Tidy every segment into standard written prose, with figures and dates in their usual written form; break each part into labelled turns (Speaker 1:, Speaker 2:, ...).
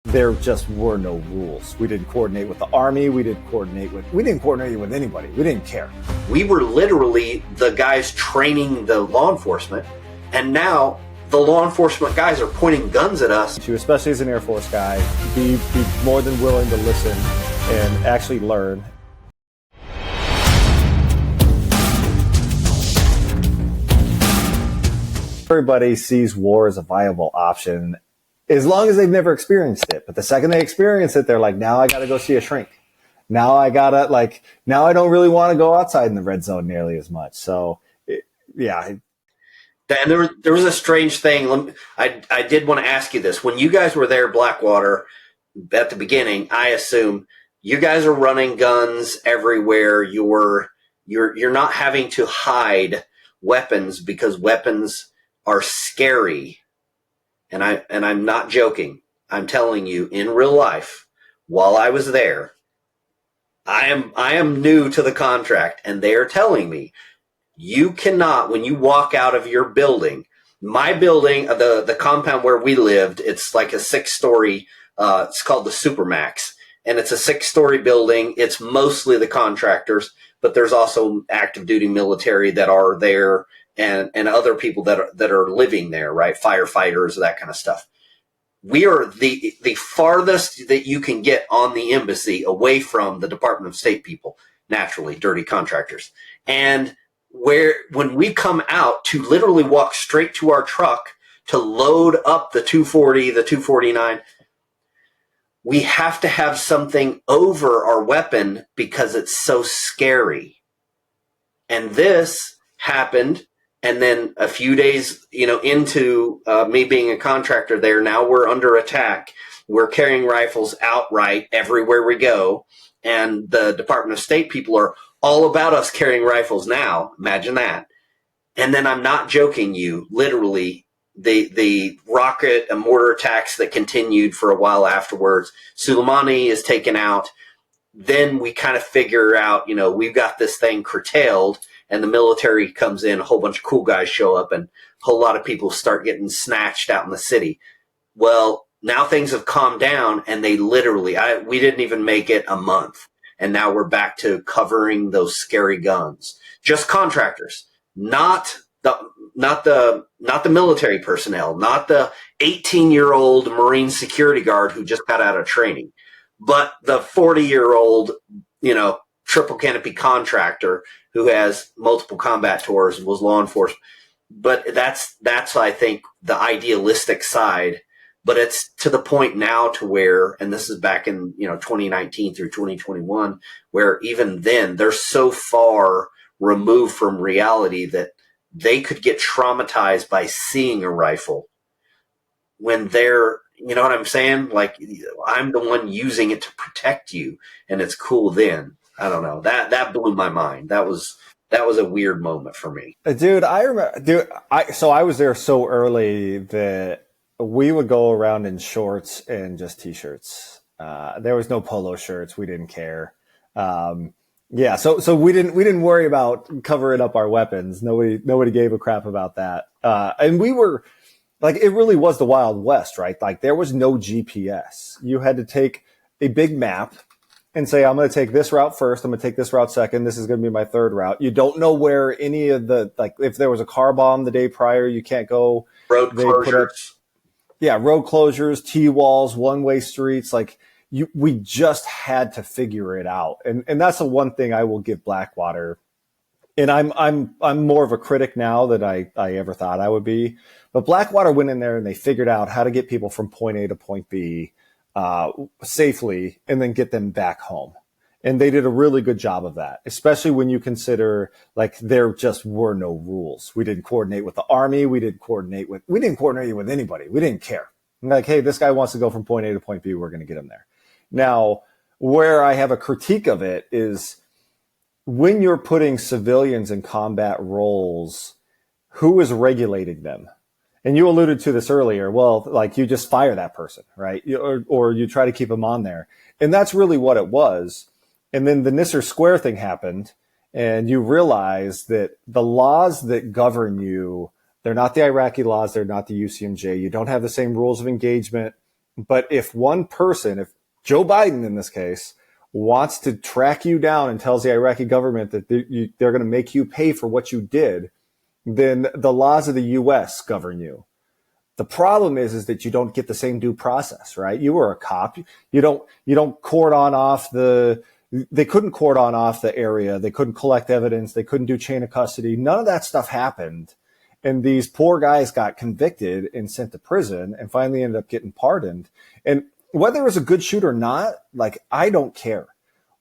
Speaker 1: there just were no rules. We didn't coordinate with the Army. We didn't coordinate with anybody. We didn't care.
Speaker 2: We were literally the guys training the law enforcement, and now the law enforcement guys are pointing guns at us.
Speaker 1: To, especially as an Air Force guy, be more than willing to listen and actually learn. Everybody sees war as a viable option as long as they've never experienced it. But the second they experience it, they're like, now I got to go see a shrink. Now I don't really want to go outside in the red zone nearly as much. So, yeah.
Speaker 2: And there was a strange thing. I did want to ask you this. When you guys were there, Blackwater, at the beginning, I assume you guys are running guns everywhere. You're not having to hide weapons because weapons are scary. And I'm not joking. I'm telling you, in real life, while I was there, I am new to the contract, and they are telling me you cannot, when you walk out of your building, my building, the compound where we lived, it's like a 6-story, it's called the Supermax, and it's a 6-story building. It's mostly the contractors, but there's also active duty military that are there, and other people that are living there, right? Firefighters, that kind of stuff. We are the farthest that you can get on the embassy away from the Department of State people, naturally, dirty contractors. And when we come out to literally walk straight to our truck to load up the 240, the 249, we have to have something over our weapon because it's so scary. And this happened. And then a few days, into me being a contractor there, now we're under attack. We're carrying rifles outright everywhere we go. And the Department of State people are all about us carrying rifles now. Imagine that. And then I'm not joking you, literally, the rocket and mortar attacks that continued for a while afterwards. Soleimani is taken out. Then we kind of figure out, we've got this thing curtailed. And the military comes in, a whole bunch of cool guys show up, and a whole lot of people start getting snatched out in the city. Well, now things have calmed down, and they literally, we didn't even make it a month. And now we're back to covering those scary guns. Just contractors, not the military personnel, not the 18-year-old Marine security guard who just got out of training, but the 40-year-old, triple canopy contractor who has multiple combat tours, was law enforcement. But that's I think the idealistic side. But it's to the point now to where, and this is back in 2019 through 2021, where even then they're so far removed from reality that they could get traumatized by seeing a rifle when they're, you know what I'm saying? Like, I'm the one using it to protect you, and it's cool then. I don't know. That blew my mind. That was a weird moment for me.
Speaker 1: Dude, I remember, so I was there so early that we would go around in shorts and just t-shirts. There was no polo shirts. We didn't care. So we didn't worry about covering up our weapons. Nobody gave a crap about that. And we were like, it really was the Wild West, right? Like, there was no GPS. You had to take a big map and say, I'm going to take this route first. I'm going to take this route second. This is going to be my third route. You don't know where any of the, like, if there was a car bomb the day prior, you can't go.
Speaker 2: Road closures.
Speaker 1: Road closures, T-walls, one-way streets. Like, we just had to figure it out. And that's the one thing I will give Blackwater. And I'm more of a critic now than I ever thought I would be. But Blackwater went in there and they figured out how to get people from point A to point B safely, and then get them back home. And they did a really good job of that, especially when you consider, like, there just were no rules. We didn't coordinate with the Army. We didn't coordinate with anybody. We didn't care. Like, hey, this guy wants to go from point A to point B. We're going to get him there. Now, where I have a critique of it is when you're putting civilians in combat roles, who is regulating them? And you alluded to this earlier. Well, like, you just fire that person, right? Or you try to keep them on there. And that's really what it was. And then the Nisser Square thing happened, and you realize that the laws that govern you, they're not the Iraqi laws. They're not the UCMJ. You don't have the same rules of engagement. But if one person, if Joe Biden in this case, wants to track you down and tells the Iraqi government that they're going to make you pay for what you did, then the laws of the U.S. govern you. The problem is that you don't get the same due process, right? You were a cop. You don't cordon off they couldn't cordon off the area. They couldn't collect evidence. They couldn't do chain of custody. None of that stuff happened. And these poor guys got convicted and sent to prison and finally ended up getting pardoned. And whether it was a good shoot or not, like, I don't care.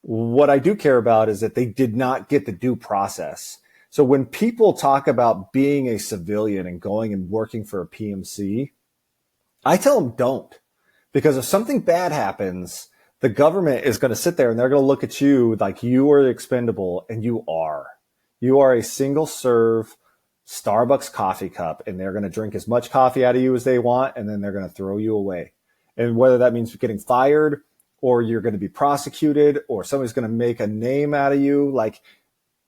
Speaker 1: What I do care about is that they did not get the due process. So when people talk about being a civilian and going and working for a PMC, I tell them don't. Because if something bad happens, the government is going to sit there and they're going to look at you like you are expendable, and you are. You are a single serve Starbucks coffee cup, and they're going to drink as much coffee out of you as they want, and then they're going to throw you away. And whether that means getting fired or you're going to be prosecuted or somebody's going to make a name out of you, like,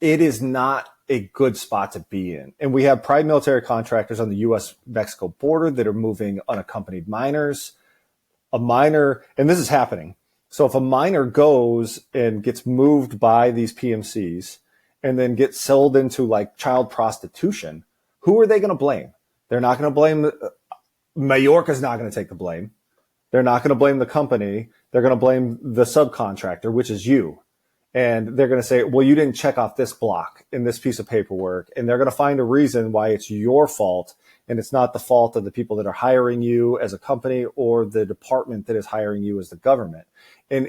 Speaker 1: it is not a good spot to be in. And we have private military contractors on the U.S.-Mexico border that are moving unaccompanied minors. A minor, and this is happening. So if a minor goes and gets moved by these PMCs and then gets sold into like child prostitution, who are they going to blame? They're not going to blame, Majorca's not going to take the blame. They're not going to blame the company. They're going to blame the subcontractor, which is you. And they're going to say, well, you didn't check off this block in this piece of paperwork. And they're going to find a reason why it's your fault. And it's not the fault of the people that are hiring you as a company or the department that is hiring you as the government. And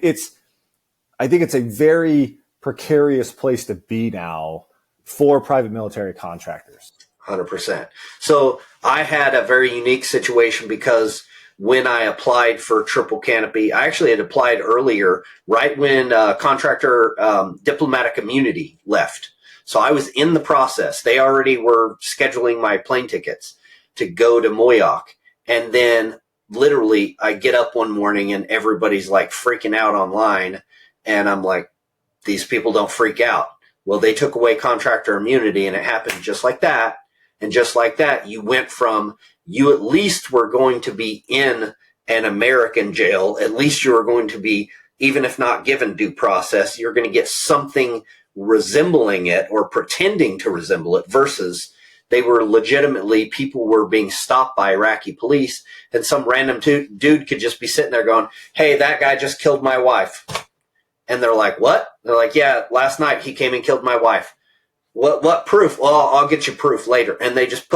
Speaker 1: I think it's a very precarious place to be now for private military contractors.
Speaker 2: 100%. So I had a very unique situation because when I applied for triple canopy, I actually had applied earlier, right when contractor diplomatic immunity left. So I was in the process. They already were scheduling my plane tickets to go to Moyoc. And then literally I get up one morning and everybody's like freaking out online. And I'm like, these people don't freak out. Well, they took away contractor immunity and it happened just like that. And just like that, you went from, you at least were going to be in an American jail. At least you were going to be, even if not given due process, you're going to get something resembling it or pretending to resemble it, versus they were legitimately, people were being stopped by Iraqi police and some random dude could just be sitting there going, hey, that guy just killed my wife. And they're like, what? They're like, yeah, last night he came and killed my wife. What proof? Well, I'll get you proof later. And they just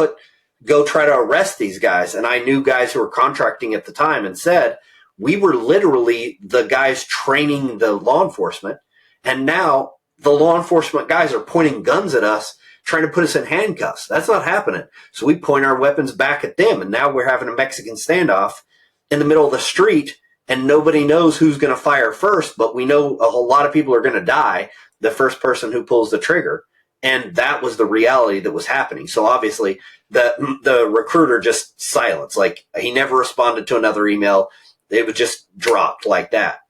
Speaker 2: go try to arrest these guys. And I knew guys who were contracting at the time and said, we were literally the guys training the law enforcement. And now the law enforcement guys are pointing guns at us, trying to put us in handcuffs. That's not happening. So we point our weapons back at them. And now we're having a Mexican standoff in the middle of the street. And nobody knows who's going to fire first. But we know a whole lot of people are going to die, the first person who pulls the trigger. And that was the reality that was happening. So obviously the recruiter just silenced. Like, he never responded to another email. It was just dropped like that.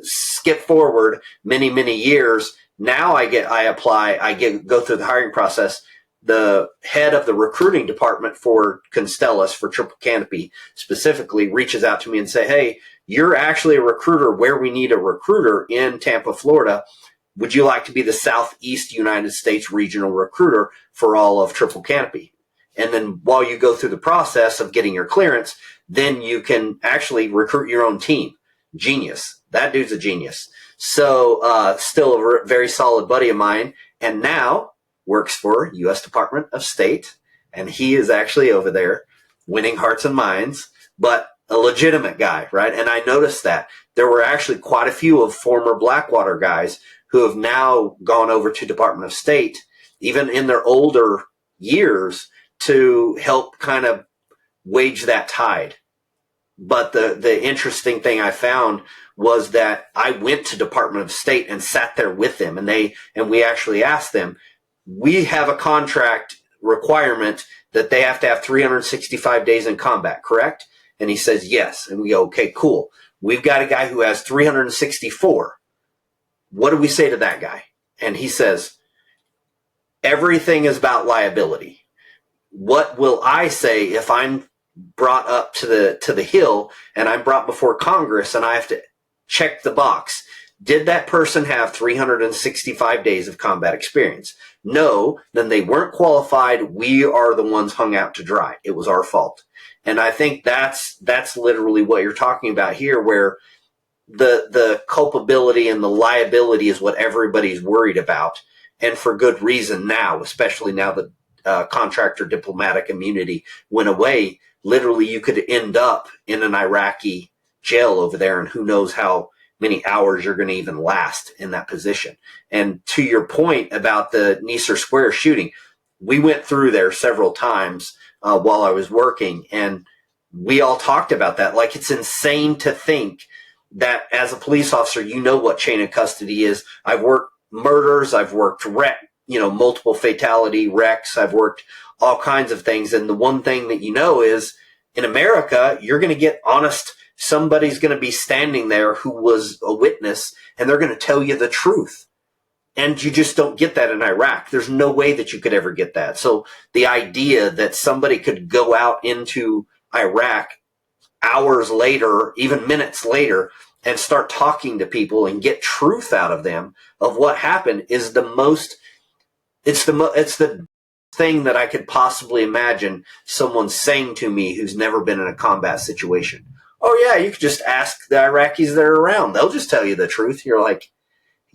Speaker 2: Skip forward many, many years. Now I apply, go through the hiring process. The head of the recruiting department for Constellus, for Triple Canopy specifically, reaches out to me and say, hey, you're actually a recruiter where we need a recruiter in Tampa, Florida. Would you like to be the Southeast United States regional recruiter for all of Triple Canopy? And then while you go through the process of getting your clearance, then you can actually recruit your own team. Genius. That dude's a genius. So still a very solid buddy of mine, and now works for U.S. Department of State. And he is actually over there winning hearts and minds, but a legitimate guy, right? And I noticed that there were actually quite a few of former Blackwater guys who have now gone over to Department of State, even in their older years, to help kind of wage that tide. But the interesting thing I found was that I went to Department of State and sat there with them, and we actually asked them, we have a contract requirement that they have to have 365 days in combat, correct? And he says, yes. And we go, okay, cool. We've got a guy who has 364. What do we say to that guy? And he says, everything is about liability. What will I say if I'm brought up to the hill, and I'm brought before Congress, and I have to check the box. Did that person have 365 days of combat experience? No, then they weren't qualified. We are the ones hung out to dry. It was our fault. And I think that's literally what you're talking about here, where the culpability and the liability is what everybody's worried about, and for good reason now, especially now that contractor diplomatic immunity went away. Literally, you could end up in an Iraqi jail over there, and who knows how many hours you're going to even last in that position. And to your point about the Nicer Square shooting, we went through there several times while I was working, and we all talked about that. Like, it's insane to think that as a police officer, you know what chain of custody is. I've worked murders, I've worked multiple fatality wrecks, I've worked all kinds of things. And the one thing that you know is in America, you're going to get honest. Somebody's going to be standing there who was a witness, and they're going to tell you the truth. And you just don't get that in Iraq. There's no way that you could ever get that. So the idea that somebody could go out into Iraq hours later, even minutes later, and start talking to people and get truth out of them of what happened is it's the thing that I could possibly imagine someone saying to me who's never been in a combat situation. Oh yeah, you could just ask the Iraqis that are around. They'll just tell you the truth. You're like,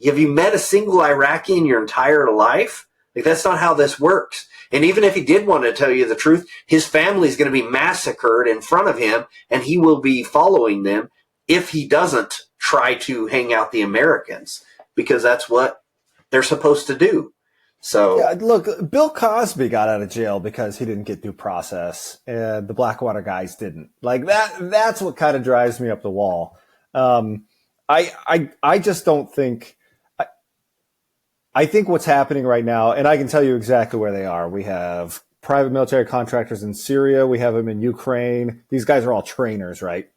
Speaker 2: have you met a single Iraqi in your entire life? Like, that's not how this works. And even if he did want to tell you the truth, his family's going to be massacred in front of him, and he will be following them if he doesn't try to hang out the Americans, because that's what they're supposed to do. So
Speaker 1: yeah, look, Bill Cosby got out of jail because he didn't get due process, and the Blackwater guys didn't. Like that's what kind of drives me up the wall. I just don't think. I think what's happening right now, and I can tell you exactly where they are. We have private military contractors in Syria. We have them in Ukraine. These guys are all trainers, right?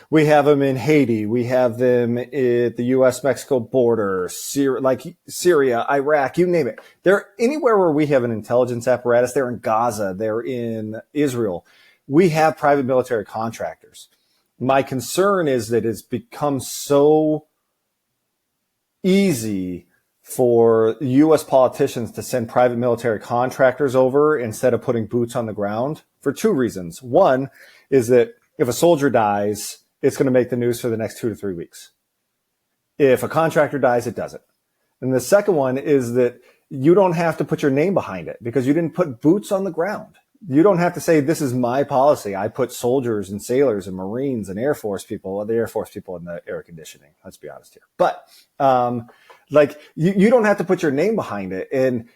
Speaker 1: We have them in Haiti. We have them at the U.S.-Mexico border, Syria, Iraq, you name it. They're anywhere where we have an intelligence apparatus. They're in Gaza. They're in Israel. We have private military contractors. My concern is that it's become so easy for U.S. politicians to send private military contractors over instead of putting boots on the ground for two reasons. One is that if a soldier dies, it's going to make the news for the next 2 to 3 weeks. If a contractor dies, it doesn't. And the second one is that you don't have to put your name behind it because you didn't put boots on the ground. You don't have to say, this is my policy. I put soldiers and sailors and Marines and Air Force people, the Air Force people in the air conditioning. Let's be honest here. But you don't have to put your name behind it. And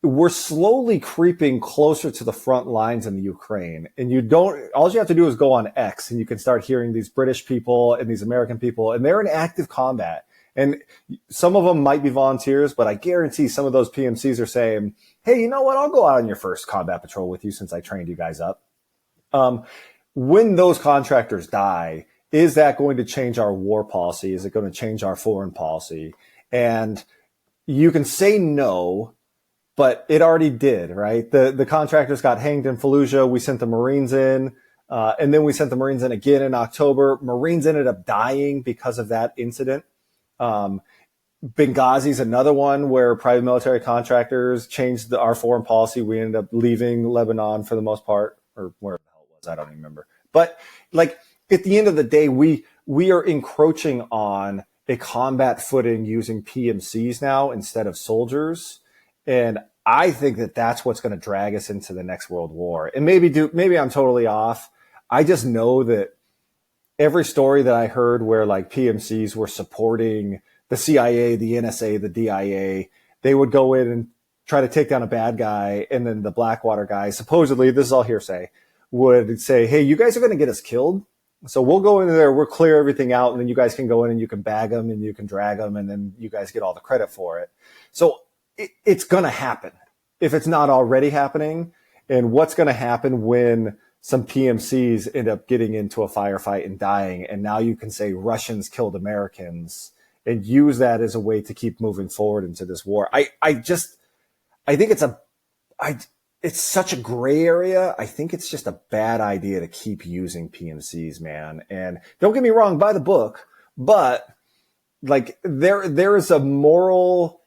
Speaker 1: we're slowly creeping closer to the front lines in the Ukraine. And all you have to do is go on X and you can start hearing these British people and these American people, and they're in active combat. And some of them might be volunteers, but I guarantee some of those PMCs are saying, hey, you know what? I'll go out on your first combat patrol with you since I trained you guys up. When those contractors die, is that going to change our war policy? Is it going to change our foreign policy? And you can say no, but it already did, right? The contractors got hanged in Fallujah. We sent the Marines in, and then we sent the Marines in again in October. Marines ended up dying because of that incident. Benghazi's another one where private military contractors changed our foreign policy. We ended up leaving Lebanon for the most part, or where the hell it was, I don't even remember. But like at the end of the day, we are encroaching on a combat footing using PMCs now instead of soldiers. And I think that that's what's going to drag us into the next world war. And maybe I'm totally off. I just know that every story that I heard where like PMCs were supporting the CIA, the NSA, the DIA, they would go in and try to take down a bad guy. And then the Blackwater guy, supposedly, this is all hearsay, would say, hey, you guys are going to get us killed. So we'll go in there, we'll clear everything out, and then you guys can go in and you can bag them and you can drag them, and then you guys get all the credit for it. So it's going to happen if it's not already happening. And what's going to happen when some PMCs end up getting into a firefight and dying, and now you can say Russians killed Americans and use that as a way to keep moving forward into this war. I think it's such a gray area. I think it's just a bad idea to keep using PMCs, man. And don't get me wrong, by the book, but like there's a moral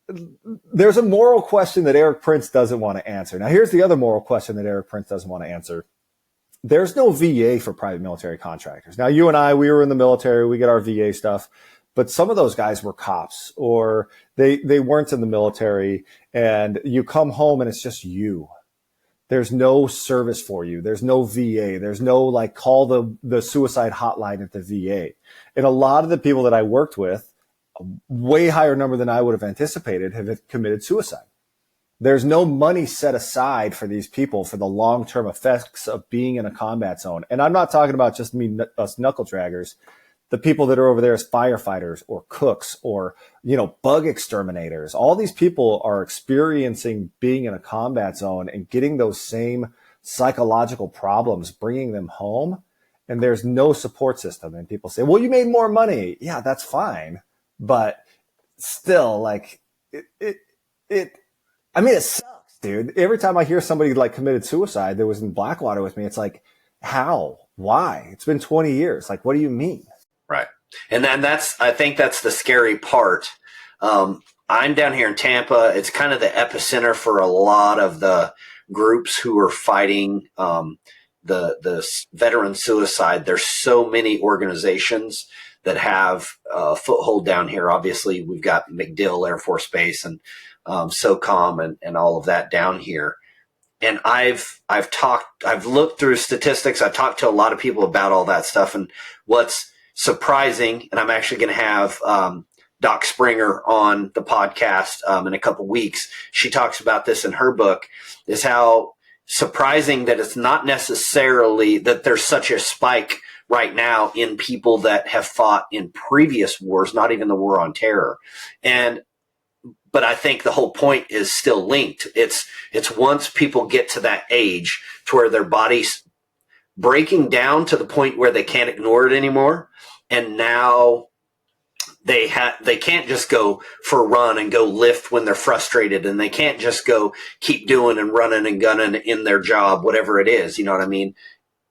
Speaker 1: question that Eric Prince doesn't want to answer. Now, here's the other moral question that Eric Prince doesn't want to answer. There's no VA for private military contractors. Now, you and I, we were in the military, we get our VA stuff, but some of those guys were cops or they weren't in the military, and you come home and it's just you. There's no service for you. There's no VA. There's no like call the suicide hotline at the VA. And a lot of the people that I worked with, a way higher number than I would have anticipated, have committed suicide. There's no money set aside for these people for the long-term effects of being in a combat zone. And I'm not talking about just us knuckle draggers. The people that are over there as firefighters or cooks or, bug exterminators. All these people are experiencing being in a combat zone and getting those same psychological problems, bringing them home. And there's no support system. And people say, well, you made more money. Yeah, that's fine. But still, like, it sucks, dude. Every time I hear somebody like committed suicide that was in Blackwater with me, it's like, how? Why? It's been 20 years. Like, what do you mean?
Speaker 2: Right. And then I think that's the scary part. I'm down here in Tampa. It's kind of the epicenter for a lot of the groups who are fighting the veteran suicide. There's so many organizations that have a foothold down here. Obviously, we've got MacDill Air Force Base and SOCOM and all of that down here. And I've looked through statistics. I've talked to a lot of people about all that stuff. And what's surprising, and I'm actually going to have Doc Springer on the podcast in a couple weeks. She talks about this in her book, is how surprising that it's not necessarily that there's such a spike right now in people that have fought in previous wars, not even the war on terror. But I think the whole point is still linked. It's once people get to that age to where their body's breaking down to the point where they can't ignore it anymore. And now they can't just go for a run and go lift when they're frustrated, and they can't just go keep doing and running and gunning in their job, whatever it is, you know what I mean?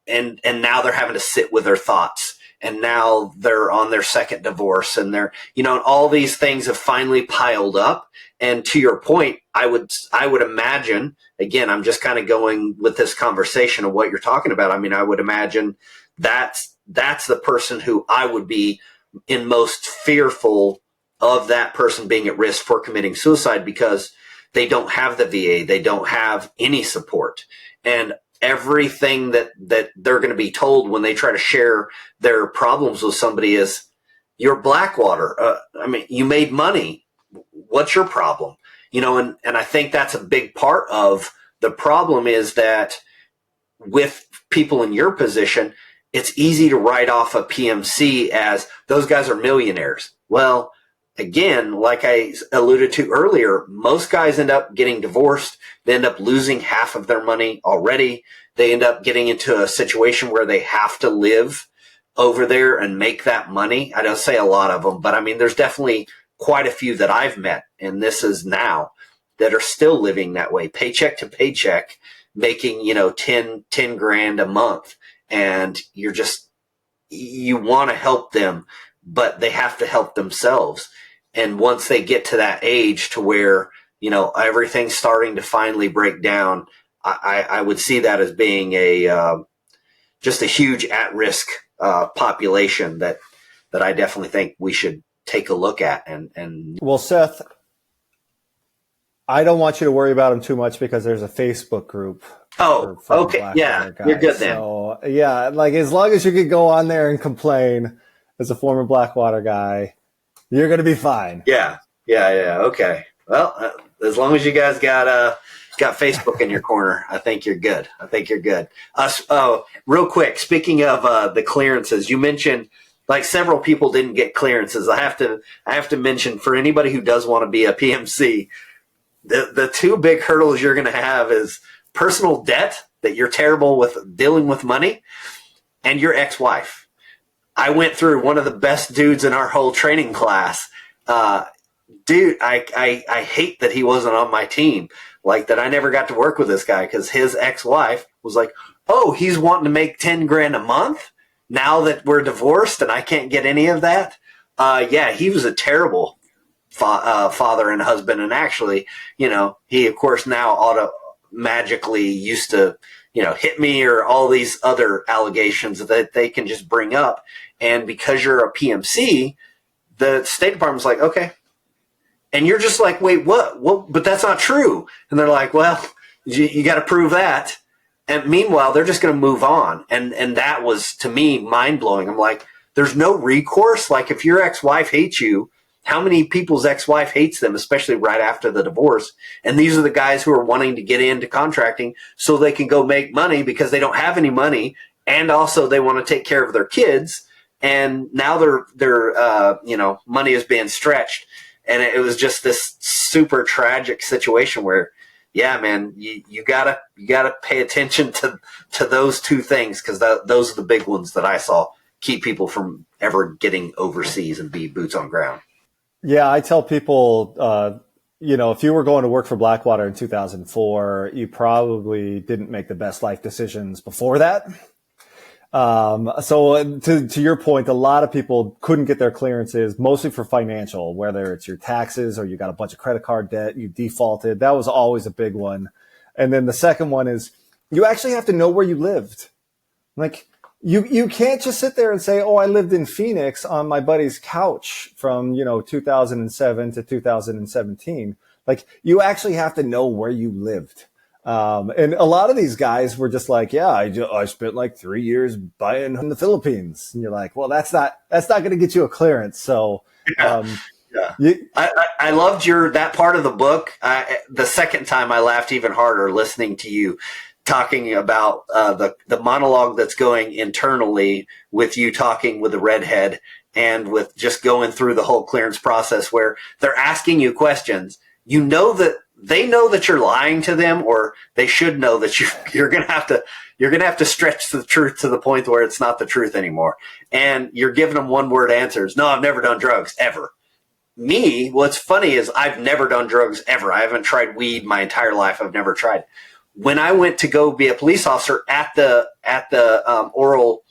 Speaker 2: And now they're having to sit with their thoughts, and now they're on their second divorce, and they're, and all these things have finally piled up. And to your point, I would imagine, again, I'm just kind of going with this conversation of what you're talking about. I mean, I would imagine that's the person who I would be in most fearful of, that person being at risk for committing suicide, because they don't have the VA. They don't have any support. And everything that they're going to be told when they try to share their problems with somebody is, you're Blackwater. You made money. What's your problem? And I think that's a big part of the problem, is that with people in your position, it's easy to write off a PMC as those guys are millionaires. Well, again, like I alluded to earlier, most guys end up getting divorced. They end up losing half of their money already. They end up getting into a situation where they have to live over there and make that money. I don't say a lot of them, but I mean, there's definitely quite a few that I've met, and this is now, that are still living that way, paycheck to paycheck, making, 10 grand a month. And you want to help them, but they have to help themselves. And once they get to that age to where, everything's starting to finally break down, I would see that as being just a huge at-risk population that I definitely think we should take a look at. And
Speaker 1: well, Seth, I don't want you to worry about them too much, because there's a Facebook group.
Speaker 2: Oh, okay. Yeah, you're good then.
Speaker 1: So, yeah, like as long as you could go on there and complain as a former Blackwater guy, you're going to be fine.
Speaker 2: Yeah. Okay. Well, as long as you guys got Facebook in your corner, I think you're good. Real quick, speaking of the clearances, you mentioned like several people didn't get clearances. I have to mention, for anybody who does want to be a PMC, the two big hurdles you're going to have is personal debt, that you're terrible with dealing with money, and your ex-wife. I went through one of the best dudes in our whole training class. dude, I hate that he wasn't on my team. Like that I never got to work with this guy because his ex-wife was like, oh, he's wanting to make 10 grand a month now that we're divorced and I can't get any of that. Yeah, he was a terrible father and husband. And actually, he of course now magically used to, hit me or all these other allegations that they can just bring up. And because you're a PMC, the State Department's like, okay. And you're just like, wait, what? Well, but that's not true. And they're like, well, you got to prove that. And meanwhile, they're just going to move on. And that was, to me, mind blowing. I'm like, there's no recourse. Like if your ex-wife hates you, how many people's ex-wife hates them, especially right after the divorce? And these are the guys who are wanting to get into contracting so they can go make money because they don't have any money. And also they want to take care of their kids. And now their money is being stretched. And it was just this super tragic situation where, yeah, man, you gotta pay attention to those two things because those are the big ones that I saw keep people from ever getting overseas and be boots on ground.
Speaker 1: Yeah, I tell people, if you were going to work for Blackwater in 2004, you probably didn't make the best life decisions before that. So to your point, a lot of people couldn't get their clearances, mostly for financial, whether it's your taxes or you got a bunch of credit card debt, you defaulted. That was always a big one. And then the second one is you actually have to know where you lived. Like you can't just sit there and say, oh, I lived in Phoenix on my buddy's couch from, 2007 to 2017. Like you actually have to know where you lived. And a lot of these guys were just like, yeah, I spent like 3 years buying in the Philippines. And you're like, well, that's not going to get you a clearance. So,
Speaker 2: yeah. I loved that part of the book. The second time I laughed even harder listening to you talking about, the monologue that's going internally with you talking with the redhead and with just going through the whole clearance process where they're asking you questions. That they know that you're lying to them, or they should know that you're going to have to stretch the truth to the point where it's not the truth anymore. And you're giving them one word answers. No, I've never done drugs ever. Me, what's funny is I've never done drugs ever. I haven't tried weed my entire life. I've never tried. When I went to go be a police officer at the oral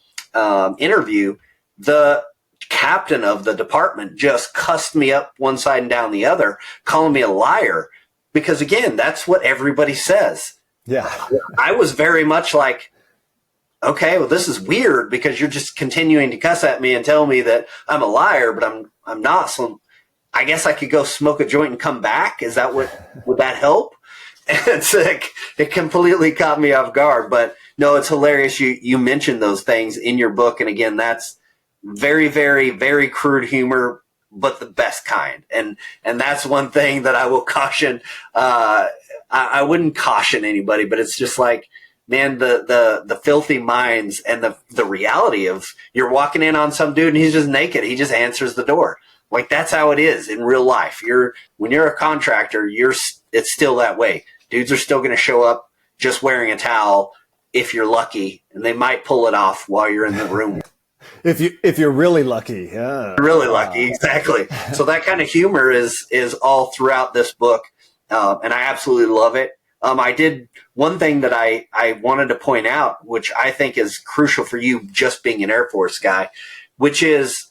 Speaker 2: interview, the captain of the department just cussed me up one side and down the other, calling me a liar. Because again, that's what everybody says.
Speaker 1: Yeah.
Speaker 2: I was very much like, okay, well, this is weird because you're just continuing to cuss at me and tell me that I'm a liar, but I'm not. So I guess I could go smoke a joint and come back. Is that would that help? And it's like, it completely caught me off guard. But no, it's hilarious. You mentioned those things in your book. And again, that's very, very, very crude humor, but the best kind. And that's one thing that I will caution. I wouldn't caution anybody, but it's just like, man, the filthy minds and the reality of you're walking in on some dude and he's just naked. He just answers the door. Like that's how it is in real life. When you're a contractor, it's still that way. Dudes are still going to show up just wearing a towel if you're lucky, and they might pull it off while you're in the room.
Speaker 1: If you're really lucky, yeah.
Speaker 2: Really lucky, exactly. So that kind of humor is all throughout this book, and I absolutely love it. I did one thing that I wanted to point out, which I think is crucial for you just being an Air Force guy, which is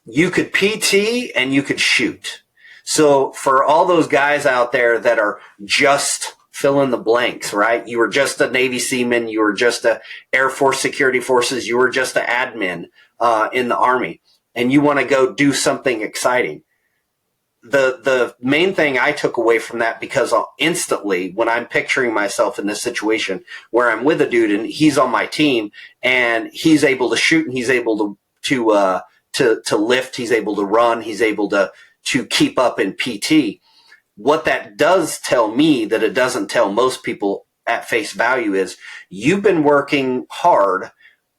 Speaker 2: you could PT and you could shoot. So for all those guys out there that are just fill in the blanks, right? You were just a Navy seaman. You were just a Air Force Security Forces. You were just an admin in the Army, and you want to go do something exciting. The main thing I took away from that, because instantly when I'm picturing myself in this situation where I'm with a dude and he's on my team and he's able to shoot and he's able to lift, he's able to run, he's able to keep up in PT. What that does tell me that it doesn't tell most people at face value is you've been working hard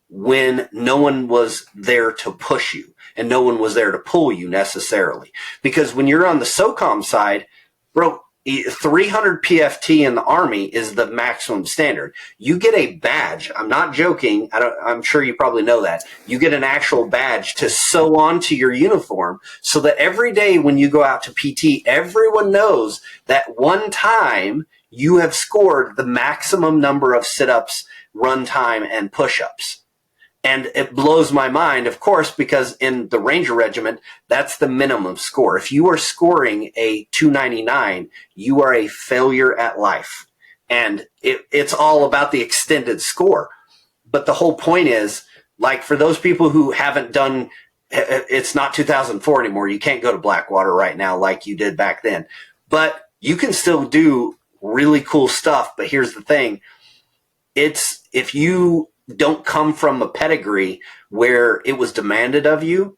Speaker 2: when no one was there to push you and no one was there to pull you necessarily. Because when you're on the SOCOM side, bro, 300 PFT in the Army is the maximum standard. You get a badge. I'm not joking. I'm sure you probably know that. You get an actual badge to sew onto your uniform so that every day when you go out to PT, everyone knows that one time you have scored the maximum number of sit-ups, run time, and push-ups. And it blows my mind, of course, because in the Ranger Regiment, that's the minimum score. If you are scoring a 299, you are a failure at life. And it's all about the extended score. But the whole point is, like, for those people who haven't done, it's not 2004 anymore. You can't go to Blackwater right now like you did back then. But you can still do really cool stuff. But here's the thing. If you don't come from a pedigree where it was demanded of you,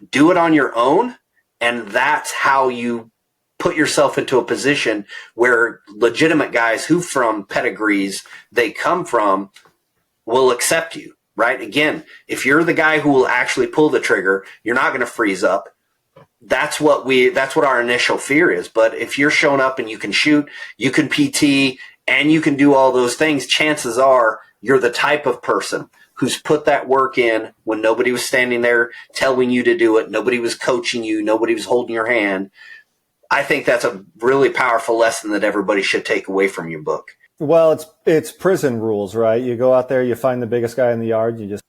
Speaker 2: do it on your own. And that's how you put yourself into a position where legitimate guys who from pedigrees they come from will accept you, right? Again, if you're the guy who will actually pull the trigger, you're not going to freeze up. That's what our initial fear is. But if you're showing up and you can shoot, you can PT, and you can do all those things, chances are you're the type of person who's put that work in when nobody was standing there telling you to do it. Nobody was coaching you. Nobody was holding your hand. I think that's a really powerful lesson that everybody should take away from your book.
Speaker 1: Well, it's prison rules, right? You go out there, you find the biggest guy in the yard, you just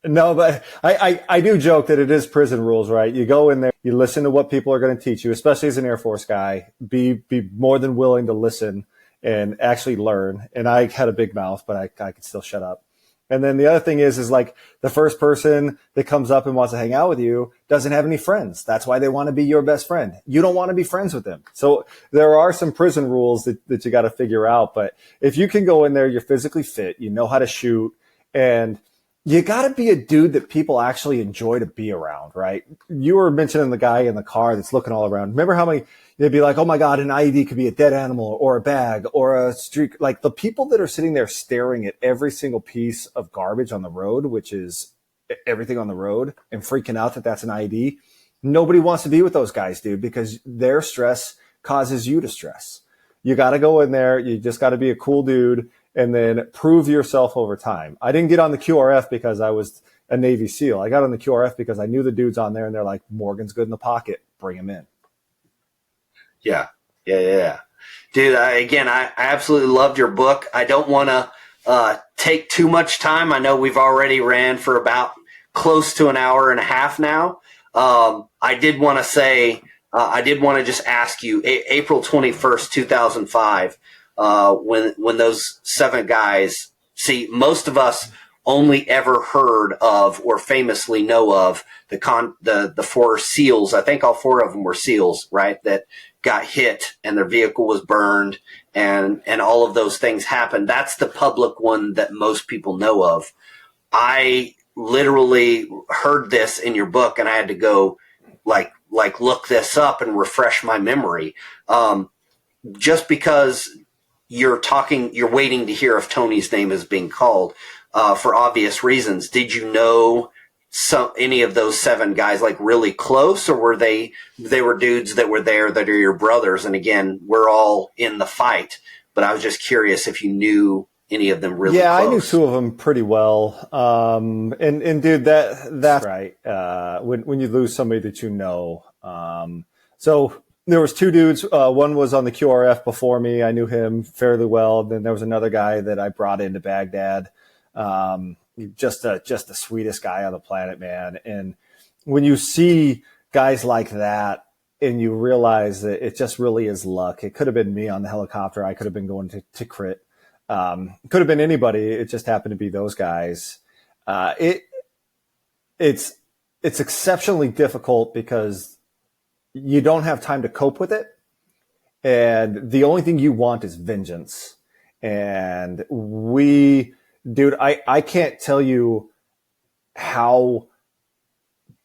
Speaker 1: no, but I do joke that it is prison rules, right? You go in there, you listen to what people are going to teach you, especially as an Air Force guy. Be more than willing to listen and actually learn. And I had a big mouth, but I could still shut up. And then the other thing is like the first person that comes up and wants to hang out with you doesn't have any friends. That's why they want to be your best friend. You don't want to be friends with them. So there are some prison rules that you got to figure out. But if you can go in there, you're physically fit, you know how to shoot, and you got to be a dude that people actually enjoy to be around, right? You were mentioning the guy in the car that's looking all around. Remember how many they'd be like, oh my God, an IED could be a dead animal or a bag or a streak. Like the people that are sitting there staring at every single piece of garbage on the road, which is everything on the road, and freaking out that that's an IED. Nobody wants to be with those guys, dude, because their stress causes you to stress. You got to go in there. You just got to be a cool dude and then prove yourself over time. I didn't get on the QRF because I was a Navy SEAL. I got on the QRF because I knew the dudes on there and they're like, Morgan's good in the pocket. Bring him in.
Speaker 2: Yeah. Dude, I absolutely loved your book. I don't want to take too much time. I know we've already ran for about close to an hour and a half now. I did want to just ask you, April 21st, 2005, when those 7 guys, see, most of us only ever heard of or famously know of the 4 SEALs. I think all 4 of them were SEALs, right? That got hit and their vehicle was burned and all of those things happened. That's the public one that most people know of. I literally heard this in your book and I had to go like look this up and refresh my memory. Just because you're waiting to hear if Tony's name is being called, for obvious reasons. Did you know any of those 7 guys like really close, or were they were dudes that were there that are your brothers? And again, we're all in the fight, but I was just curious if you knew any of them really close.
Speaker 1: I knew 2 of them pretty well. And dude, that's right. When you lose somebody that you know. So there was 2 dudes. One was on the QRF before me. I knew him fairly well. Then there was another guy that I brought into Baghdad. Just the sweetest guy on the planet, man. And when you see guys like that and you realize that it just really is luck. It could have been me on the helicopter. I could have been going to crit. Could have been anybody. It just happened to be those guys. It's exceptionally difficult because you don't have time to cope with it. And the only thing you want is vengeance. And dude, I can't tell you how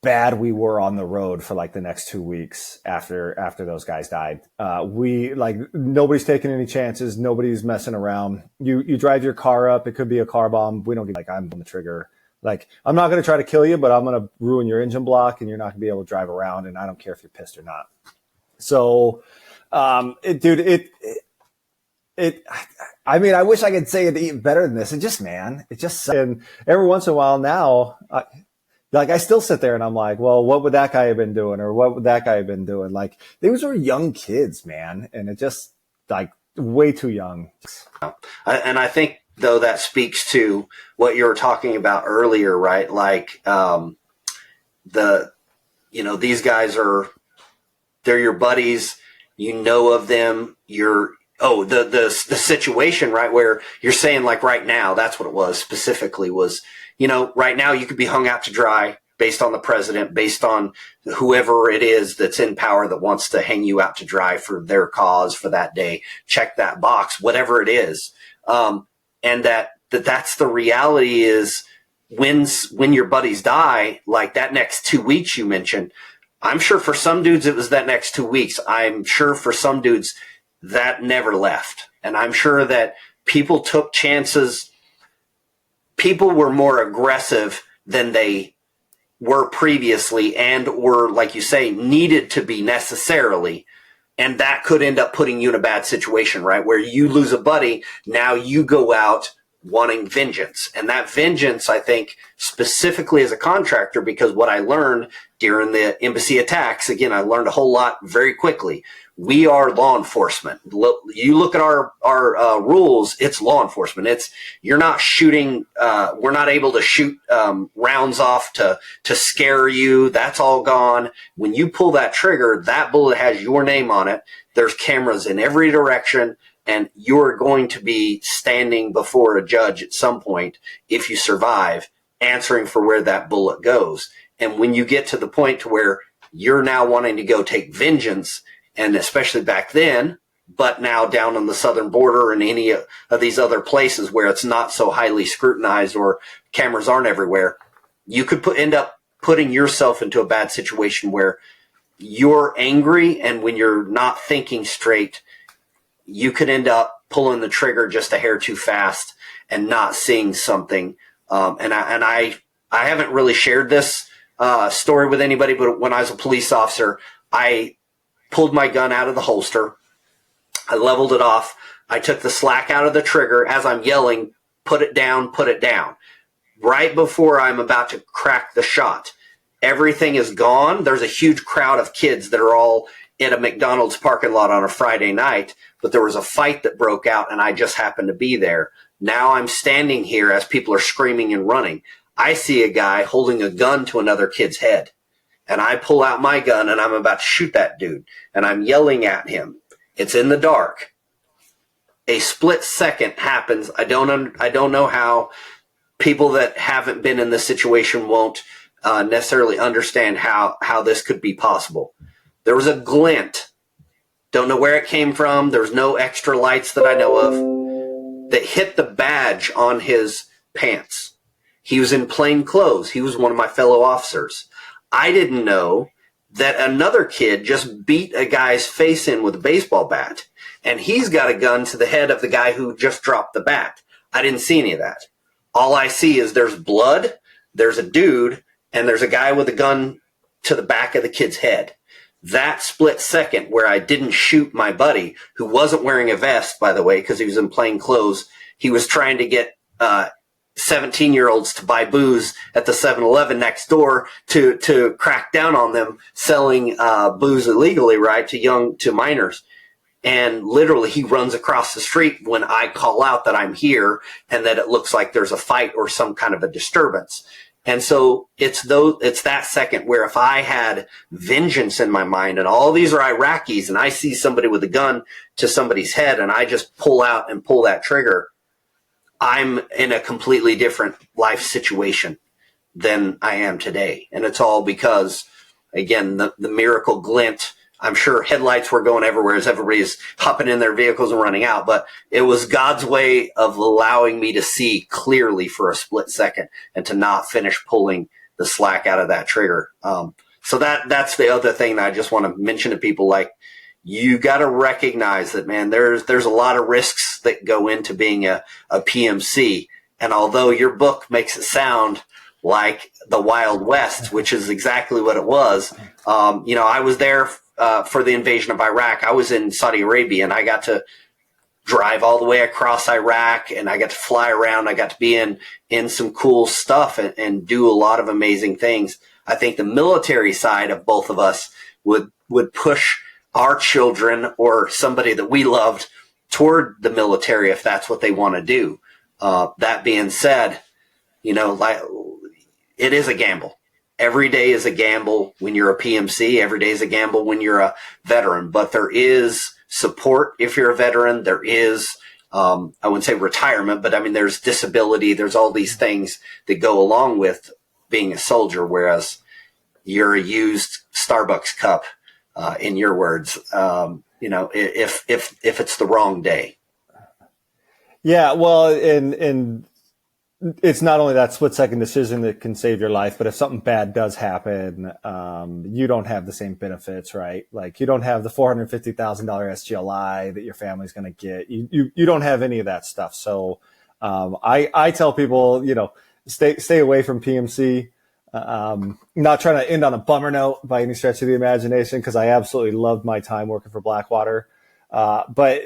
Speaker 1: bad we were on the road for like the next 2 weeks after those guys died. Nobody's taking any chances. Nobody's messing around. You drive your car up. It could be a car bomb. We don't get I'm on the trigger. Like, I'm not going to try to kill you, but I'm going to ruin your engine block and you're not going to be able to drive around. And I don't care if you're pissed or not. So, It, I mean, I wish I could say it even better than this. And every once in a while now, like I still sit there and I'm like, well, what would that guy have been doing? Or what would that guy have been doing? Like these were young kids, man. And it just like way too young.
Speaker 2: And I think though that speaks to what you were talking about earlier, right? Like, these guys they're your buddies, you know of them, the situation, right, where you're saying like right now, that's what it was specifically was, right now you could be hung out to dry based on the president, based on whoever it is that's in power that wants to hang you out to dry for their cause for that day. Check that box, whatever it is. And that's the reality is when your buddies die, like that next 2 weeks you mentioned, I'm sure for some dudes it was that next 2 weeks. I'm sure for some dudes that never left. And I'm sure that people took chances. People were more aggressive than they were previously and were, like you say, needed to be necessarily. And that could end up putting you in a bad situation, right? Where you lose a buddy, now you go out wanting vengeance. And that vengeance, I think, specifically as a contractor, because what I learned during the embassy attacks, again, I learned a whole lot very quickly. We are law enforcement. You look at our rules, it's law enforcement. You're not shooting, we're not able to shoot rounds off to scare you. That's all gone. When you pull that trigger, that bullet has your name on it. There's cameras in every direction. And you're going to be standing before a judge at some point, if you survive, answering for where that bullet goes. And when you get to the point to where you're now wanting to go take vengeance, and especially back then, but now down on the southern border and any of these other places where it's not so highly scrutinized or cameras aren't everywhere, you could end up putting yourself into a bad situation where you're angry, and when you're not thinking straight, you could end up pulling the trigger just a hair too fast and not seeing something. And I haven't really shared this story with anybody, but when I was a police officer, I pulled my gun out of the holster. I leveled it off. I took the slack out of the trigger as I'm yelling, put it down, put it down. Right before I'm about to crack the shot, everything is gone. There's a huge crowd of kids that are all in a McDonald's parking lot on a Friday night, but there was a fight that broke out and I just happened to be there. Now I'm standing here as people are screaming and running. I see a guy holding a gun to another kid's head, and I pull out my gun and I'm about to shoot that dude, and I'm yelling at him. It's in the dark. A split second happens. I don't know how people that haven't been in this situation won't necessarily understand how this could be possible. There was a glint. Don't know where it came from. There was no extra lights that I know of that hit the badge on his pants. He was in plain clothes. He was one of my fellow officers. I didn't know that another kid just beat a guy's face in with a baseball bat, and he's got a gun to the head of the guy who just dropped the bat. I didn't see any of that. All I see is there's blood, there's a dude, and there's a guy with a gun to the back of the kid's head. That split second where I didn't shoot my buddy, who wasn't wearing a vest, by the way, because he was in plain clothes. He was trying to get 17-year-olds to buy booze at the 7-Eleven next door to crack down on them selling booze illegally, right, to minors. And literally he runs across the street when I call out that I'm here and that it looks like there's a fight or some kind of a disturbance. And so it's that second where if I had vengeance in my mind, and all these are Iraqis, and I see somebody with a gun to somebody's head and I just pull out and pull that trigger, I'm in a completely different life situation than I am today. And it's all because, again, the miracle glint. I'm sure headlights were going everywhere as everybody's hopping in their vehicles and running out, but it was God's way of allowing me to see clearly for a split second and to not finish pulling the slack out of that trigger. So that's the other thing that I just want to mention to people. Like, you got to recognize that, man, there's a lot of risks that go into being a PMC. And although your book makes it sound like the Wild West, which is exactly what it was, I was there for the invasion of Iraq, I was in Saudi Arabia, and I got to drive all the way across Iraq, and I got to fly around. I got to be in some cool stuff and do a lot of amazing things. I think the military side of both of us would push our children or somebody that we loved toward the military if that's what they want to do. That being said, like, it is a gamble. Every day is a gamble when you're a PMC. Every day is a gamble when you're a veteran. But there is support if you're a veteran. There is, I wouldn't say retirement, but I mean, there's disability. There's all these things that go along with being a soldier, whereas you're a used Starbucks cup, in your words, if it's the wrong day.
Speaker 1: Yeah, well, and it's not only that split-second decision that can save your life, but if something bad does happen, you don't have the same benefits, right? Like, you don't have the $450,000 SGLI that your family's going to get. You don't have any of that stuff. So I tell people, stay away from PMC. Not trying to end on a bummer note by any stretch of the imagination, because I absolutely loved my time working for Blackwater. But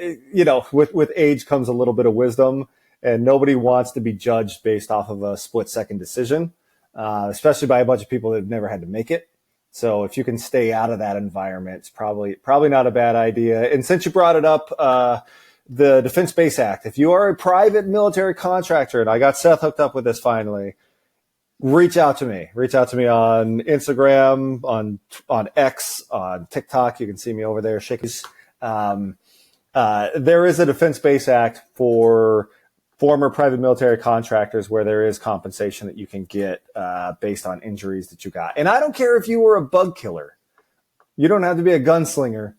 Speaker 1: with age comes a little bit of wisdom. And nobody wants to be judged based off of a split-second decision, especially by a bunch of people that have never had to make it. So if you can stay out of that environment, it's probably not a bad idea. And since you brought it up, the Defense Base Act, if you are a private military contractor, and I got Seth hooked up with this finally, reach out to me. Reach out to me on Instagram, on X, on TikTok. You can see me over there shaking. There is a Defense Base Act for former private military contractors where there is compensation that you can get based on injuries that you got. And I don't care if you were a bug killer. You don't have to be a gunslinger.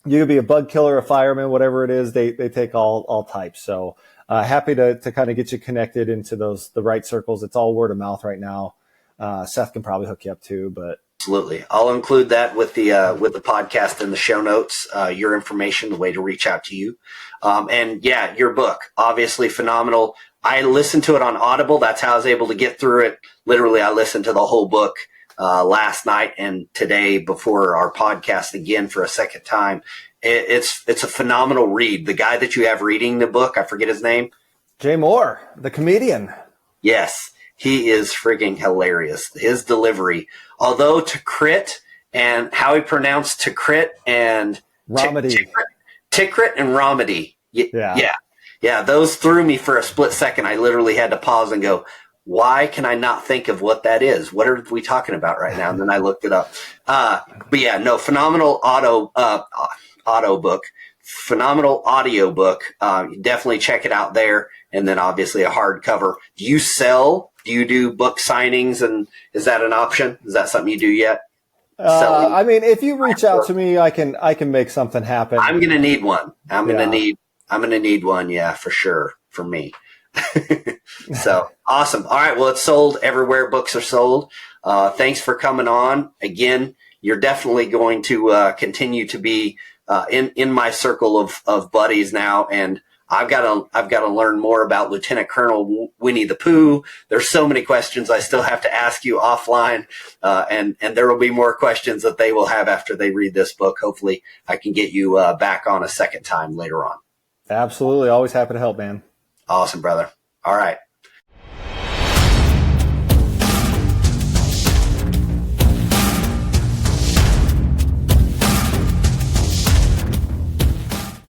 Speaker 1: You could be a bug killer, a fireman, whatever it is. They take all types. So happy to kind of get you connected into the right circles. It's all word of mouth right now. Seth can probably hook you up too, but
Speaker 2: absolutely. I'll include that with the podcast in the show notes, your information, the way to reach out to you. And yeah, your book, obviously phenomenal. I listened to it on Audible. That's how I was able to get through it. Literally, I listened to the whole book last night and today before our podcast again for a second time. It's a phenomenal read. The guy that you have reading the book, I forget his name.
Speaker 1: Jay Moore, the comedian.
Speaker 2: Yes. He is frigging hilarious. His delivery, although to crit and how he pronounced to crit and
Speaker 1: Romedy.
Speaker 2: Tikrit and Romedy. Yeah. Those threw me for a split second. I literally had to pause and go, why can I not think of what that is? What are we talking about right now? And then I looked it up. But yeah, no, phenomenal auto book, phenomenal audio book. Definitely check it out there. And then obviously a hardcover. Do you do book signings, and is that an option? Is that something you do yet?
Speaker 1: I mean, if you reach out to me, I can make something happen.
Speaker 2: I'm going to need one. I'm going to need one. Yeah, for sure. For me. So awesome. All right. Well, it's sold everywhere books are sold. Thanks for coming on again. You're definitely going to continue to be in my circle of buddies now. And I've got to learn more about Lieutenant Colonel Winnie the Pooh. There's so many questions I still have to ask you offline, and there will be more questions that they will have after they read this book. Hopefully, I can get you back on a second time later on.
Speaker 1: Absolutely, always happy to help, man.
Speaker 2: Awesome, brother. All right.